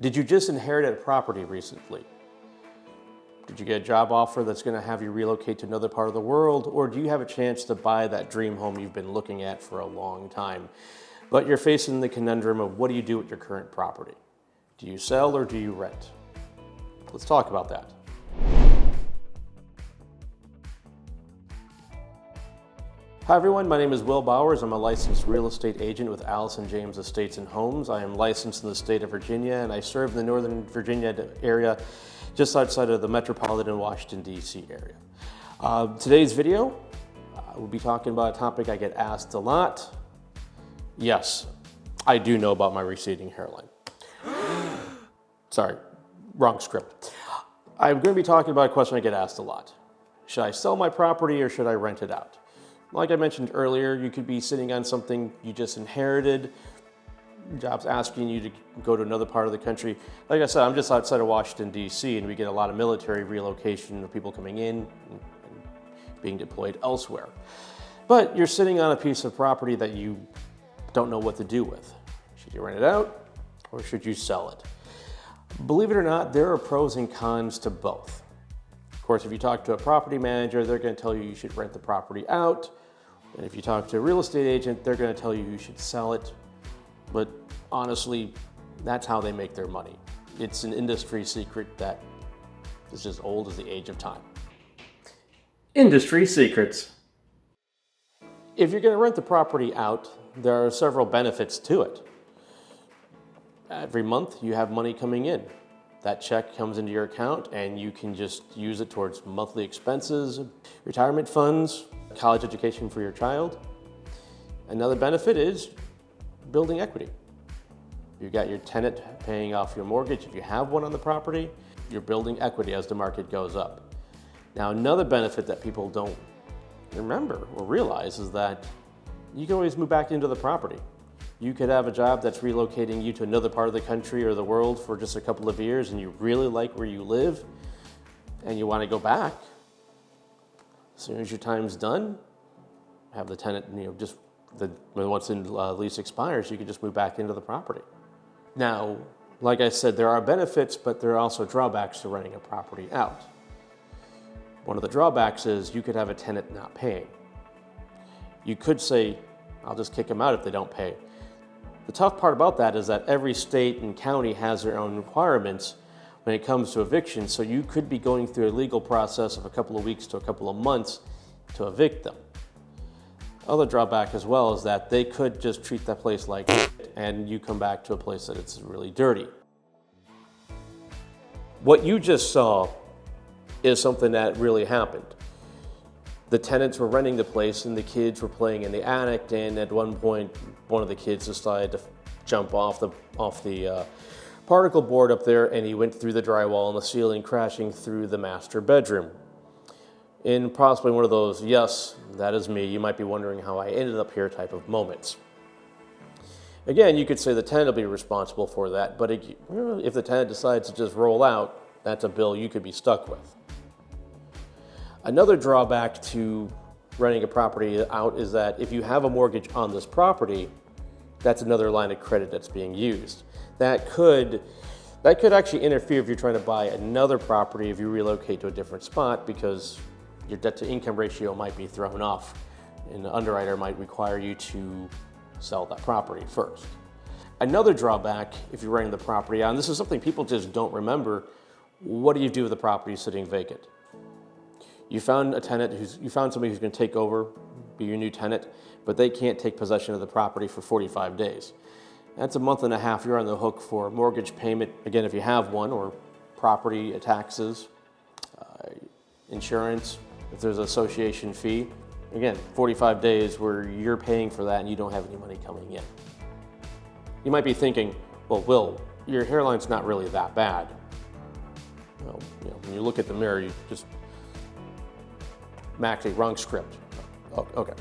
Did you just inherit a property recently? Did you get a job offer that's going to have you relocate to another part of the world? Or do you have a chance to buy that dream home you've been looking at for a long time? But you're facing the conundrum of what do you do with your current property? Do you sell or do you rent? Let's talk about that. Hi everyone, my name is Will Bowers. I'm a licensed real estate agent with Allison James Estates and Homes. I am licensed in the state of Virginia and I serve in the Northern Virginia area just outside of the metropolitan Washington, D.C. area. Today's video, we'll be talking about a topic I get asked a lot. Yes, I do know about my receding hairline. Sorry, wrong script. I'm going to be talking about a question I get asked a lot. Should I sell my property or should I rent it out? Like I mentioned earlier, you could be sitting on something you just inherited. Your job's asking you to go to another part of the country. Like I said, I'm just outside of Washington, D.C., and we get a lot of military relocation of people coming in and being deployed elsewhere. But you're sitting on a piece of property that you don't know what to do with. Should you rent it out or should you sell it? Believe it or not, there are pros and cons to both. Of course, if you talk to a property manager, they're going to tell you should rent the property out. And if you talk to a real estate agent, they're going to tell you should sell it. But honestly, that's how they make their money. It's an industry secret that is as old as the age of time. Industry secrets. If you're going to rent the property out, there are several benefits to it. Every month you have money coming in. That check comes into your account and you can just use it towards monthly expenses, retirement funds, college education for your child. Another benefit is building equity. You've got your tenant paying off your mortgage. If you have one on the property, you're building equity as the market goes up. Now, another benefit that people don't remember or realize is that you can always move back into the property. You could have a job that's relocating you to another part of the country or the world for just a couple of years and you really like where you live and you want to go back. As soon as your time's done, have the tenant, once the lease expires, you can just move back into the property. Now, like I said, there are benefits, but there are also drawbacks to renting a property out. One of the drawbacks is you could have a tenant not paying. You could say, I'll just kick them out if they don't pay. The tough part about that is that every state and county has their own requirements when it comes to eviction, so you could be going through a legal process of a couple of weeks to a couple of months to evict them. Other drawback as well is that they could just treat that place like shit and you come back to a place that it's really dirty. What you just saw is something that really happened. The tenants were renting the place and the kids were playing in the attic, and at one point one of the kids decided to jump off the particle board up there and he went through the drywall and the ceiling, crashing through the master bedroom. In possibly one of those, yes, that is me, you might be wondering how I ended up here type of moments. Again, you could say the tenant will be responsible for that, but if the tenant decides to just roll out, that's a bill you could be stuck with. Another drawback to renting a property out is that if you have a mortgage on this property, that's another line of credit that's being used. That could actually interfere if you're trying to buy another property if you relocate to a different spot, because your debt to income ratio might be thrown off and the underwriter might require you to sell that property first. Another drawback if you're renting the property out, and this is something people just don't remember, what do you do with the property sitting vacant? You found somebody who's going to take over, be your new tenant, but they can't take possession of the property for 45 days. That's a month and a half. You're on the hook for mortgage payment, again, if you have one, or property taxes, insurance, if there's an association fee. Again, 45 days where you're paying for that and you don't have any money coming in. You might be thinking, well, Will, your hairline's not really that bad. Well, when you look at the mirror, you just, actually, wrong script. Oh, okay.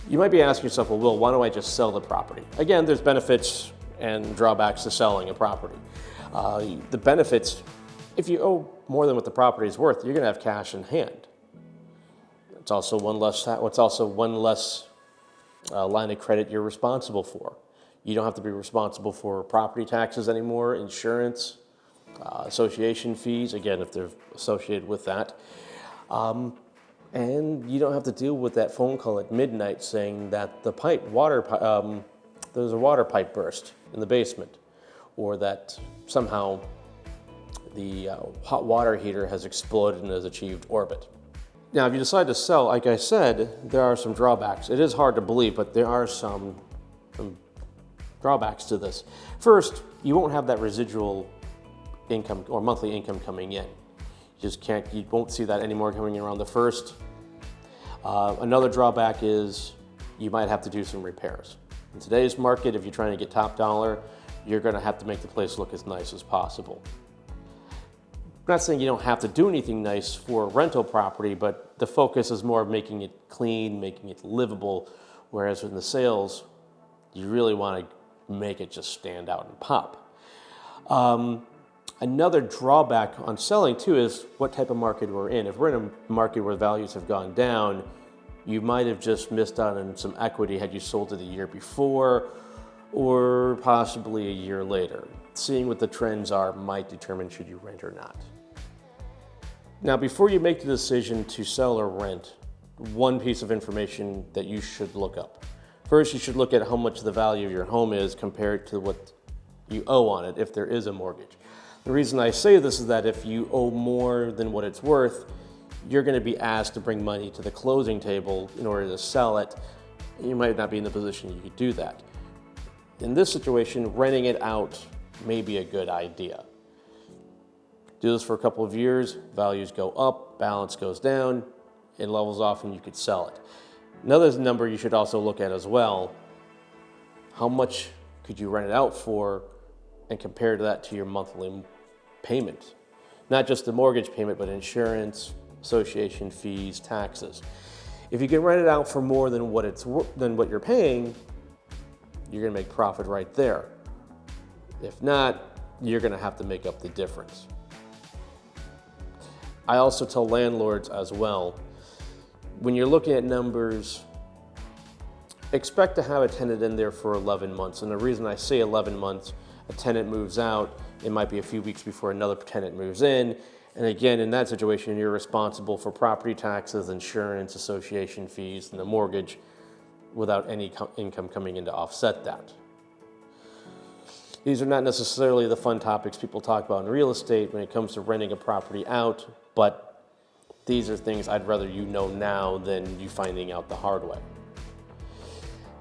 You might be asking yourself, well, Will, why don't I just sell the property? Again, there's benefits and drawbacks to selling a property. The benefits, if you owe more than what the property is worth, you're going to have cash in hand. It's also one less line of credit you're responsible for. You don't have to be responsible for property taxes anymore, insurance, association fees, again, if they're associated with that. And you don't have to deal with that phone call at midnight saying that the there's a water pipe burst in the basement, or that somehow the hot water heater has exploded and has achieved orbit. Now, if you decide to sell, like I said, there are some drawbacks. It is hard to believe, but there are some drawbacks to this. First, you won't have that residual income or monthly income coming in. You won't see that anymore coming in around the first. Another drawback is you might have to do some repairs. In today's market, if you're trying to get top dollar, you're going to have to make the place look as nice as possible. I'm not saying you don't have to do anything nice for a rental property, but the focus is more of making it clean, making it livable, whereas in the sales, you really want to make it just stand out and pop. Another drawback on selling too is what type of market we're in. If we're in a market where values have gone down, you might have just missed out on some equity had you sold it a year before or possibly a year later. Seeing what the trends are might determine should you rent or not. Now, before you make the decision to sell or rent, one piece of information that you should look up. First, you should look at how much the value of your home is compared to what you owe on it if there is a mortgage. The reason I say this is that if you owe more than what it's worth, you're going to be asked to bring money to the closing table in order to sell it. You might not be in the position you could do that. In this situation, renting it out may be a good idea. Do this for a couple of years, values go up, balance goes down, it levels off and you could sell it. Another number you should also look at as well, how much could you rent it out for and compare that to your monthly payment? Not just the mortgage payment, but insurance, association fees, taxes. If you can rent it out for more than what you're paying, you're gonna make profit right there. If not, you're gonna have to make up the difference. I also tell landlords as well, when you're looking at numbers, expect to have a tenant in there for 11 months. And the reason I say 11 months, a tenant moves out, it might be a few weeks before another tenant moves in. And again, in that situation, you're responsible for property taxes, insurance, association fees, and the mortgage without any income coming in to offset that. These are not necessarily the fun topics people talk about in real estate when it comes to renting a property out, but these are things I'd rather you know now than you finding out the hard way.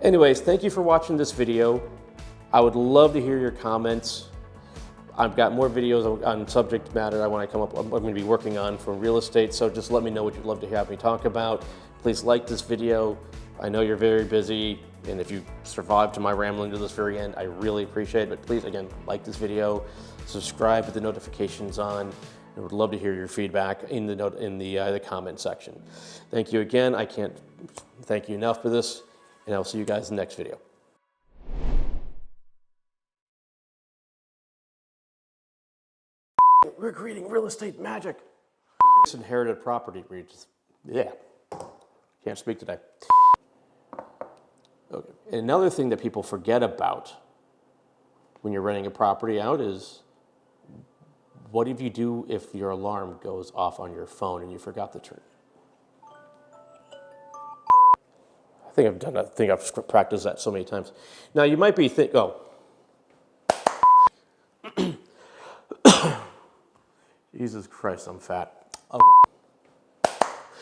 Anyways, thank you for watching this video. I would love to hear your comments. I've got more videos on subject matter I'm going to be working on for real estate, so just let me know what you'd love to have me talk about. Please like this video. I know you're very busy, and if you survived to my rambling to this very end, I really appreciate it. But please, again, like this video, subscribe with the notifications on. I would love to hear your feedback in the comment section. Thank you again. I can't thank you enough for this, and I'll see you guys in the next video. We're creating real estate magic. Inherited property. Yeah, can't speak today. Okay. Another thing that people forget about when you're renting a property out is, what if you do if your alarm goes off on your phone and you forgot to turn it? I think I've practiced that so many times. Now you might be Jesus Christ, I'm fat. Okay.